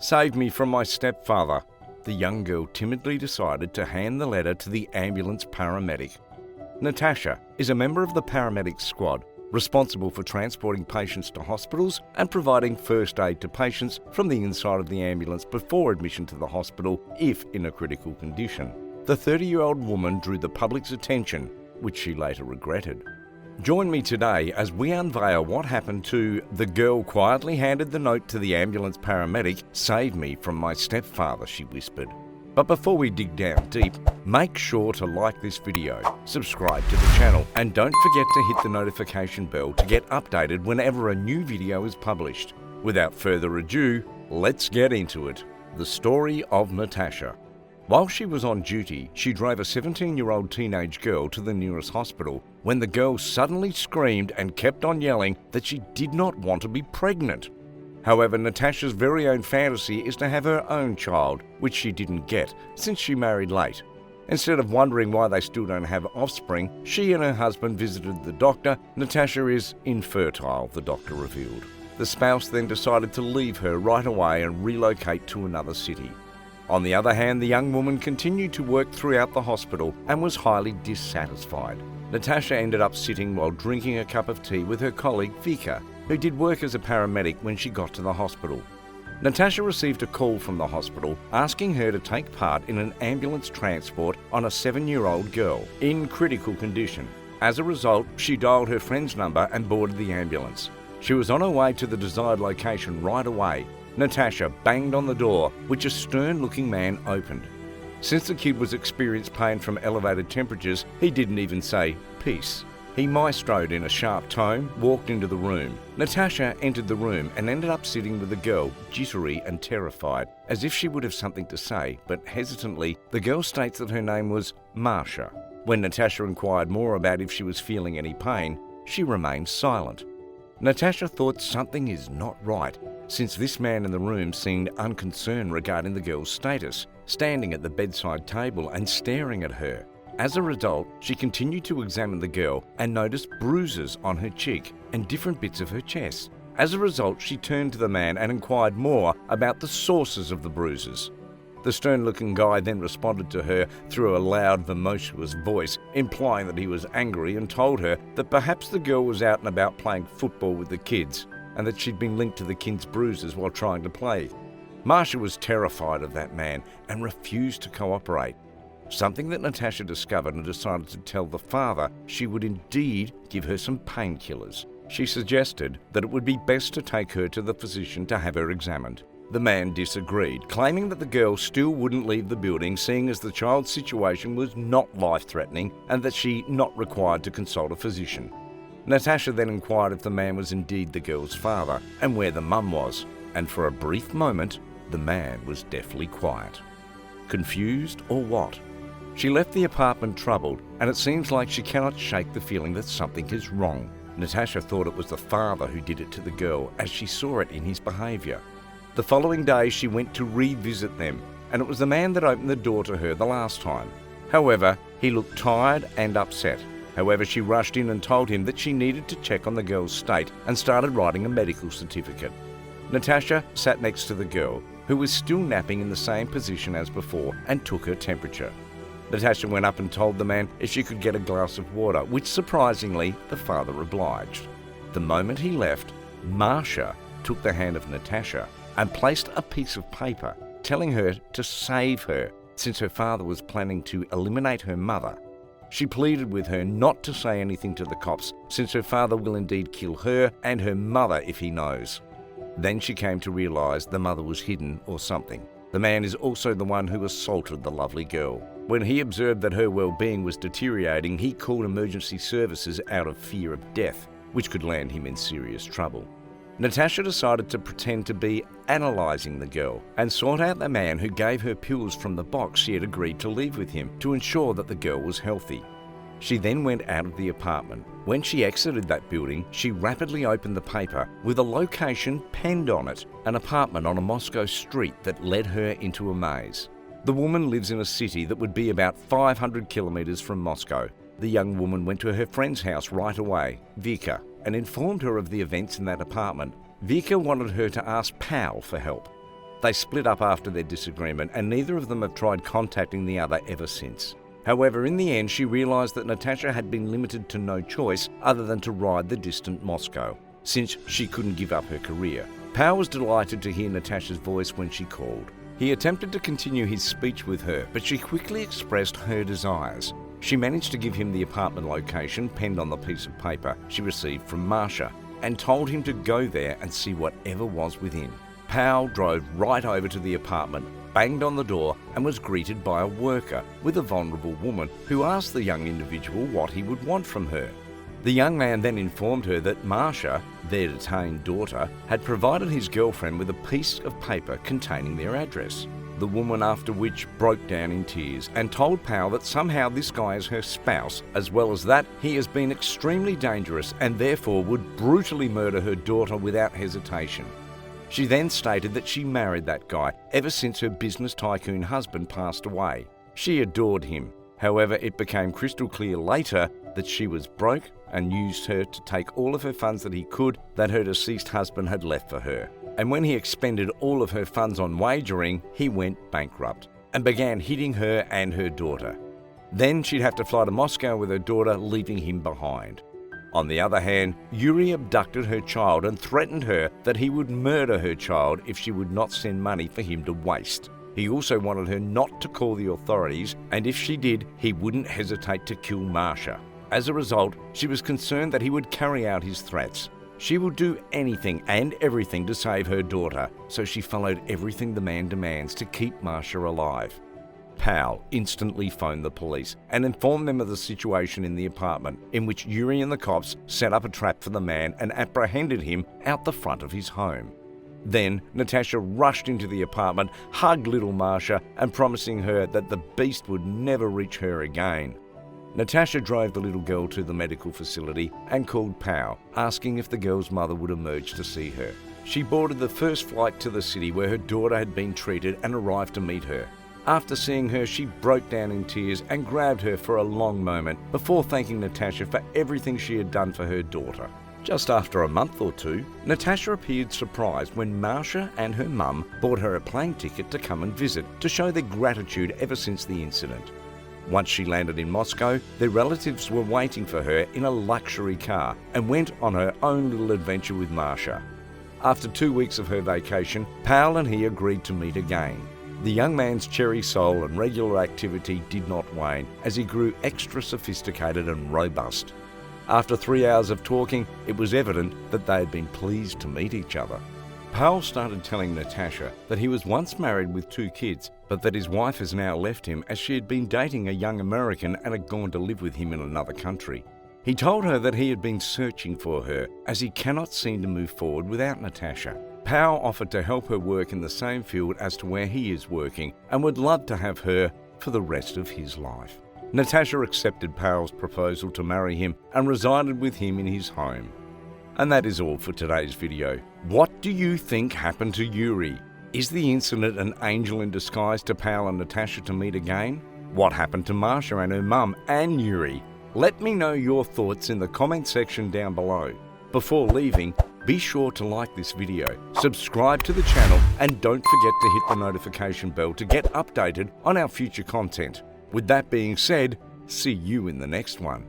Save me from my stepfather. The young girl timidly decided to hand the letter to the ambulance paramedic. Natasha is a member of the paramedic squad, responsible for transporting patients to hospitals and providing first aid to patients from the inside of the ambulance before admission to the hospital if in a critical condition. The 30-year-old woman drew the public's attention, which she later regretted. Join me today as we unveil what happened to the girl quietly handed the note to the ambulance paramedic. "Save me from my stepfather," she whispered. But before we dig down deep, make sure to like this video, subscribe to the channel, and don't forget to hit the notification bell to get updated whenever a new video is published. Without further ado, let's get into it. The story of Natasha. While she was on duty, she drove a 17-year-old teenage girl to the nearest hospital when the girl suddenly screamed and kept on yelling that she did not want to be pregnant. However, Natasha's very own fantasy is to have her own child, which she didn't get since she married late. Instead of wondering why they still don't have offspring, she and her husband visited the doctor. Natasha is infertile, the doctor revealed. The spouse then decided to leave her right away and relocate to another city. On the other hand, the young woman continued to work throughout the hospital and was highly dissatisfied. Natasha ended up sitting while drinking a cup of tea with her colleague Vika, who did work as a paramedic when she got to the hospital. Natasha received a call from the hospital asking her to take part in an ambulance transport on a 7-year-old girl in critical condition. As a result, she dialed her friend's number and boarded the ambulance. She was on her way to the desired location right away. Natasha banged on the door, which a stern-looking man opened. Since the kid was experiencing pain from elevated temperatures, he didn't even say peace. He maestroed in a sharp tone, walked into the room. Natasha entered the room and ended up sitting with the girl, jittery and terrified, as if she would have something to say, but hesitantly, the girl states that her name was Marsha. When Natasha inquired more about if she was feeling any pain, she remained silent. Natasha thought something is not right, since this man in the room seemed unconcerned regarding the girl's status, standing at the bedside table and staring at her. As a result, she continued to examine the girl and noticed bruises on her cheek and different bits of her chest. As a result, she turned to the man and inquired more about the sources of the bruises. The stern-looking guy then responded to her through a loud, voluptuous voice, implying that he was angry, and told her that perhaps the girl was out and about playing football with the kids and that she'd been linked to the kid's bruises while trying to play. Marsha was terrified of that man and refused to cooperate, something that Natasha discovered and decided to tell the father she would indeed give her some painkillers. She suggested that it would be best to take her to the physician to have her examined. The man disagreed, claiming that the girl still wouldn't leave the building, seeing as the child's situation was not life-threatening and that she not required to consult a physician. Natasha then inquired if the man was indeed the girl's father and where the mum was, and for a brief moment, the man was deathly quiet. Confused or what? She left the apartment troubled, and it seems like she cannot shake the feeling that something is wrong. Natasha thought it was the father who did it to the girl, as she saw it in his behaviour. The following day, she went to revisit them, and it was the man that opened the door to her the last time. However, he looked tired and upset. However, she rushed in and told him that she needed to check on the girl's state and started writing a medical certificate. Natasha sat next to the girl, who was still napping in the same position as before, and took her temperature. Natasha went up and told the man if she could get a glass of water, which surprisingly, the father obliged. The moment he left, Marsha took the hand of Natasha and placed a piece of paper, telling her to save her, since her father was planning to eliminate her mother. She pleaded with her not to say anything to the cops, since her father will indeed kill her and her mother if he knows. Then she came to realise the mother was hidden or something. The man is also the one who assaulted the lovely girl. When he observed that her well-being was deteriorating, he called emergency services out of fear of death, which could land him in serious trouble. Natasha decided to pretend to be analysing the girl and sought out the man who gave her pills from the box she had agreed to leave with him to ensure that the girl was healthy. She then went out of the apartment. When she exited that building, she rapidly opened the paper with a location penned on it, an apartment on a Moscow street that led her into a maze. The woman lives in a city that would be about 500 kilometres from Moscow. The young woman went to her friend's house right away, Vika, and informed her of the events in that apartment. Vika wanted her to ask Pal for help. They split up after their disagreement, and neither of them have tried contacting the other ever since. However, in the end, she realised that Natasha had been limited to no choice other than to ride the distant Moscow, since she couldn't give up her career. Powell was delighted to hear Natasha's voice when she called. He attempted to continue his speech with her, but she quickly expressed her desires. She managed to give him the apartment location penned on the piece of paper she received from Marsha, and told him to go there and see whatever was within. Powell drove right over to the apartment, banged on the door, and was greeted by a worker with a vulnerable woman who asked the young individual what he would want from her. The young man then informed her that Marsha, their detained daughter, had provided his girlfriend with a piece of paper containing their address. The woman after which broke down in tears and told Powell that somehow this guy is her spouse, as well as that he has been extremely dangerous and therefore would brutally murder her daughter without hesitation. She then stated that she married that guy ever since her business tycoon husband passed away. She adored him. However, it became crystal clear later that she was broke and used her to take all of her funds that he could that her deceased husband had left for her. And when he expended all of her funds on wagering, he went bankrupt and began hitting her and her daughter. Then she'd have to fly to Moscow with her daughter, leaving him behind. On the other hand, Yuri abducted her child and threatened her that he would murder her child if she would not send money for him to waste. He also wanted her not to call the authorities, and if she did, he wouldn't hesitate to kill Marsha. As a result, she was concerned that he would carry out his threats. She would do anything and everything to save her daughter, so she followed everything the man demands to keep Marsha alive. Powell instantly phoned the police and informed them of the situation in the apartment, in which Yuri and the cops set up a trap for the man and apprehended him out the front of his home. Then Natasha rushed into the apartment, hugged little Marsha, and promising her that the beast would never reach her again. Natasha drove the little girl to the medical facility and called Powell, asking if the girl's mother would emerge to see her. She boarded the first flight to the city where her daughter had been treated and arrived to meet her. After seeing her, she broke down in tears and grabbed her for a long moment before thanking Natasha for everything she had done for her daughter. Just after a month or two, Natasha appeared surprised when Marsha and her mum bought her a plane ticket to come and visit to show their gratitude ever since the incident. Once she landed in Moscow, their relatives were waiting for her in a luxury car and went on her own little adventure with Marsha. After 2 weeks of her vacation, Powell and he agreed to meet again. The young man's cherry soul and regular activity did not wane as he grew extra sophisticated and robust. After 3 hours of talking, it was evident that they had been pleased to meet each other. Powell started telling Natasha that he was once married with 2 kids, but that his wife has now left him as she had been dating a young American and had gone to live with him in another country. He told her that he had been searching for her as he cannot seem to move forward without Natasha. Powell offered to help her work in the same field as to where he is working and would love to have her for the rest of his life. Natasha accepted Powell's proposal to marry him and resided with him in his home. And that is all for today's video. What do you think happened to Yuri? Is the incident an angel in disguise to Powell and Natasha to meet again? What happened to Marsha and her mum and Yuri? Let me know your thoughts in the comment section down below. Before leaving, be sure to like this video, subscribe to the channel, and don't forget to hit the notification bell to get updated on our future content. With that being said, see you in the next one.